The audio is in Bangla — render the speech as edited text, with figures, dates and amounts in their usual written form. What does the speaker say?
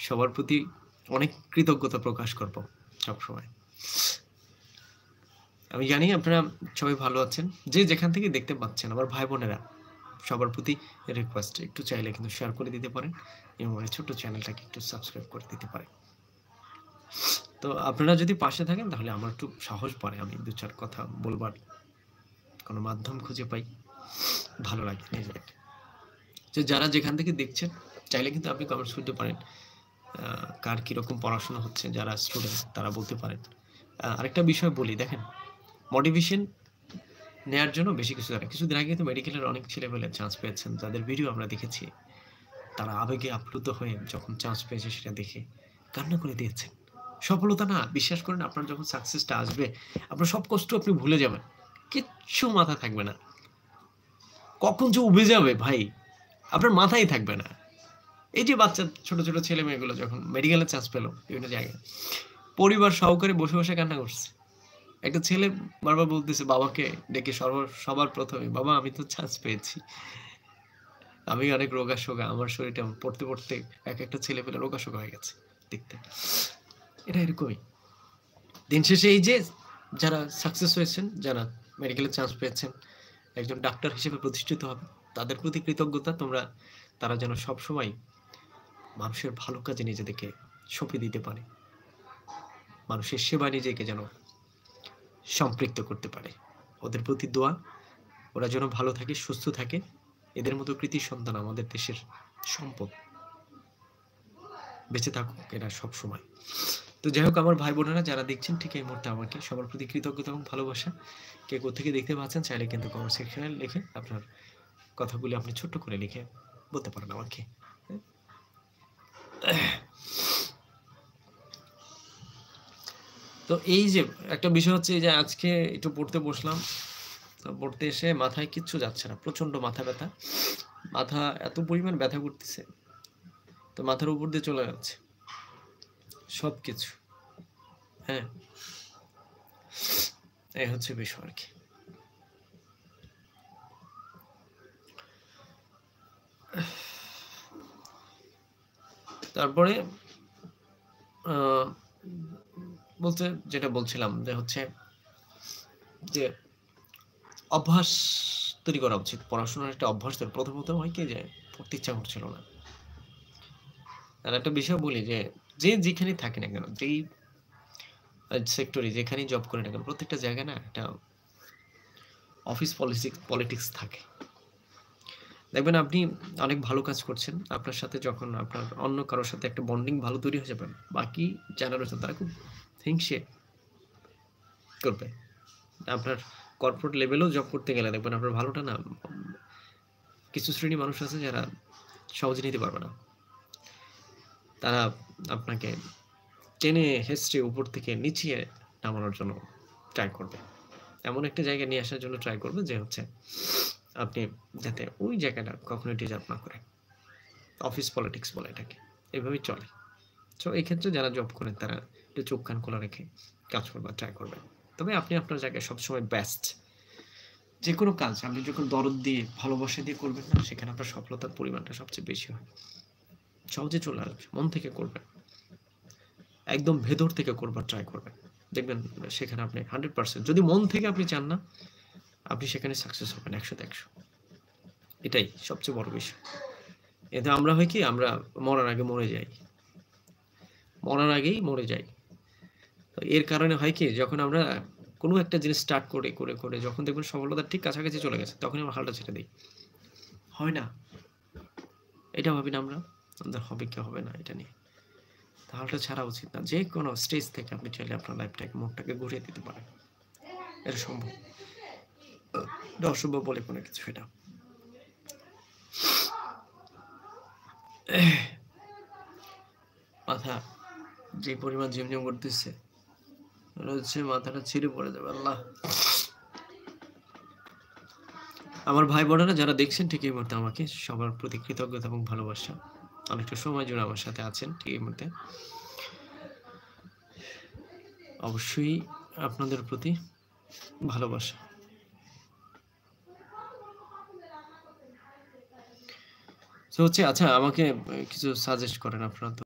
সবার প্রতি অনেক কৃতজ্ঞতা প্রকাশ করব সবসময়। আমি জানি আপনারা সবাই ভালো আছেন। যে যেখান থেকে দেখতে পাচ্ছেন আমার ভাই-বোনেরা, সবার প্রতি রিকোয়েস্ট একটু চাইলে কিন্তু শেয়ার করে দিতে পারেন এবং আমার ছোট্ট চ্যানেলটাকে একটু সাবস্ক্রাইব করে দিতে পারেন। তো আপনারা যদি পাশে থাকেন তাহলে আমার একটু সাহস বাড়ে। আমি ২-৪ কথা বলবার কোনো মাধ্যম খুঁজে পাই। ভালো লাগে নিজেকে। তো যারা যেখান থেকে দেখছেন চাইলে কিন্তু আপনি কমেন্টস করতে পারেন। কার কিরকম পড়াশোনা হচ্ছে, যারা স্টুডেন্ট তারা বলতে পারেন। আরেকটা বিষয় বলি, দেখেন মোটিভেশন নেয়ার জন্য বেশি কিছু না। কিছুদিন আগে কিন্তু মেডিকেলের অনেক ছেলেপেলে চান্স পেয়েছেন। যাদের ভিডিও আমরা দেখেছি। তারা আবেগে আপ্লুত হয়ে যখন চান্স পেয়েছে সেটা দেখে কান্না করে দিয়েছেন। সফলতা না, বিশ্বাস করেন আপনার যখন সাকসেসটা আসবে, আপনার সব কষ্ট আপনি ভুলে যাবেন। কিচ্ছু মাথায় থাকবে না। কখন যে উবে যাবে ভাই, আপনার মাথায় থাকবে না। এই যে বাচ্চা ছোট, ছোট ছেলে-মেয়েগুলো যখন মেডিকেলে চান্স পেল বিভিন্ন জায়গায়, পরিবার সহকারে বসে, বসে কান্না করছে। একটা ছেলে বারবার বলতেছে বাবাকে ডেকে সবার ১ম এ, "বাবা আমি তো চান্স পেয়েছি। আমি অনেক রোগা-সোগা। আমার শরীরটা পড়তে, পড়তে একটা ছেলেপেলে রোগা-সোগা হয়ে গেছে দেখতে।" এটা এরকমই। দিন শেষে এই যে যারা সাকসেস হয়েছেন, যারা মেডিকেলে চান্স পেয়েছেন, একজন ডাক্তার হিসেবে প্রতিষ্ঠিত হবেন, তাদের প্রতি কৃতজ্ঞতা তারা যেন সবসময় মানুষের ভালো কাজে নিজেদেরকে সঁপে দিতে পারে। মানুষের সেবায় নিজেকে যেন সম্পৃক্ত করতে পারে। ওদের প্রতি দোয়া, ওরা যেন ভালো থাকে, সুস্থ থাকে। এদের মতো কৃতী সন্তান আমাদের দেশের সম্পদ। বেঁচে থাকুক এরা সবসময়। তো যাই হোক আমার ভাই-বোনেরা যারা দেখছেন ঠিক এই মুহূর্তে আমাকে সবার প্রতি কৃতজ্ঞতা এবং ভালোবাসা। কে কোত্থেকে দেখতে পাচ্ছেন চাইলে কিন্তু কমেন্ট সেকশনে লিখে আপনার কথাগুলি আপনি ছোট্ট করে লিখে বলতে পারেন আমাকে। তো এই যে একটা বিষয় হচ্ছে যে আজকে একটু পড়তে বসলাম। তো পড়তে এসে মাথায় কিচ্ছু যাচ্ছে না। প্রচন্ড মাথা ব্যথা। মাথা এত পরিমাণ ব্যথা করতেছে। তো মাথার উপর দিয়ে চলে যাচ্ছে। সবকিছু। হ্যাঁ। এই হচ্ছে বিষয় আরকি। তারপরে বলতে যেটা বলছিলাম যে হচ্ছে যে অভ্যাস তৈরি করা উচিত। পড়াশোনার একটা অভ্যাস তৈরি। প্রথমত হয় কি যে পড়তে ইচ্ছা করছিল না। আর একটা বিষয় বলি যে যেখানেই থাকি না কেন, যেই সেক্টরে যেখানেই জব করি না কেন, প্রত্যেকটা জায়গায় না একটা অফিস পলিটিক্স থাকে। দেখবেন আপনি অনেক ভালো কাজ করছেন। আপনার সাথে যখন আপনার অন্য কারো সাথে একটা বন্ডিং ভালো তৈরি হয়ে যাবে, বাকি যারা রয়েছে তারা খুব হিংসে করবে। আপনার কর্পোরেট লেভেলেও জব করতে গেলে দেখবেন আপনার ভালোটা না কিছু শ্রেণী মানুষ আছে যারা সহজে নিতে পারবে না। তারা আপনাকে টেনে হেঁচড়ে উপর থেকে নিচিয়ে নামানোর জন্য ট্রাই করবে। এমন একটা জায়গায় নিয়ে আসার জন্য ট্রাই করবে যে হচ্ছে আপনি যাতে ওই জায়গাটা কখনোই ডিজার্ভ না করেন। অফিস পলিটিক্স বলে এটাকে। এভাবেই চলে। সো এই ক্ষেত্রে যারা জব করেন তারা একটু চোখ কান খোলা রেখে কাজ করবার ট্রাই করবেন। তবে আপনি আপনার জায়গায় সবসময় বেস্ট। যেকোনো কাজ আপনি যখন দরদ দিয়ে, ভালোবাসা দিয়ে করবেন না, সেখানে আপনার সফলতার পরিমাণটা সবচেয়ে বেশি হয়। সহজে চলে আসবে। মন থেকে করবেন। একদম ভেতর থেকে করবার ট্রাই করবেন। দেখবেন সেখানে আপনি 100% যদি মন থেকে আপনি চান না, আপনি সেখানে সাকসেস হবেন ১০০ তে ১০০। এটাই সবচেয়ে বড় বিষয়। এতে আমরা হয় কি আমরা মরার আগে মরে যাই। মরার আগেই মরে যাই। তো এর কারণে হয় কি যখন আমরা কোনো একটা জিনিস স্টার্ট করে যখন দেখবেন সফলতার ঠিক কাছাকাছি চলে গেছে তখনই আমরা হালটা ছেড়ে দেই। হয় না। এটা ভাবি না আমরা? আমাদের হবে কি হবে না এটা নিয়ে। তো হালটা ছাড়া উচিত না। যেকোনো স্টেজ থেকে আপনি চাইলে আপনার লাইফটাকে মোড়টাকে ঘুরিয়ে দিতে পারেন। এটা সম্ভব। এটা অসম্ভব বলে কোনো কিছু এটা। মাথা যে পরিমাণ ঝিমঝিম করতেছে মনে হচ্ছে মাথাটা ছিঁড়ে পড়ে যাবে। আল্লাহ! আমার ভাই-বোনেরা যারা দেখছেন ঠিক এই মুহূর্তে আমাকে সবার প্রতি কৃতজ্ঞতা এবং ভালোবাসা। অনেকটা সময় জুড়ে আমার সাথে আছেন ঠিক এই মুহূর্তে। অবশ্যই আপনাদের প্রতি ভালোবাসা। তো হচ্ছে আচ্ছা আমাকে কিছু সাজেস্ট করেন আপনারা তো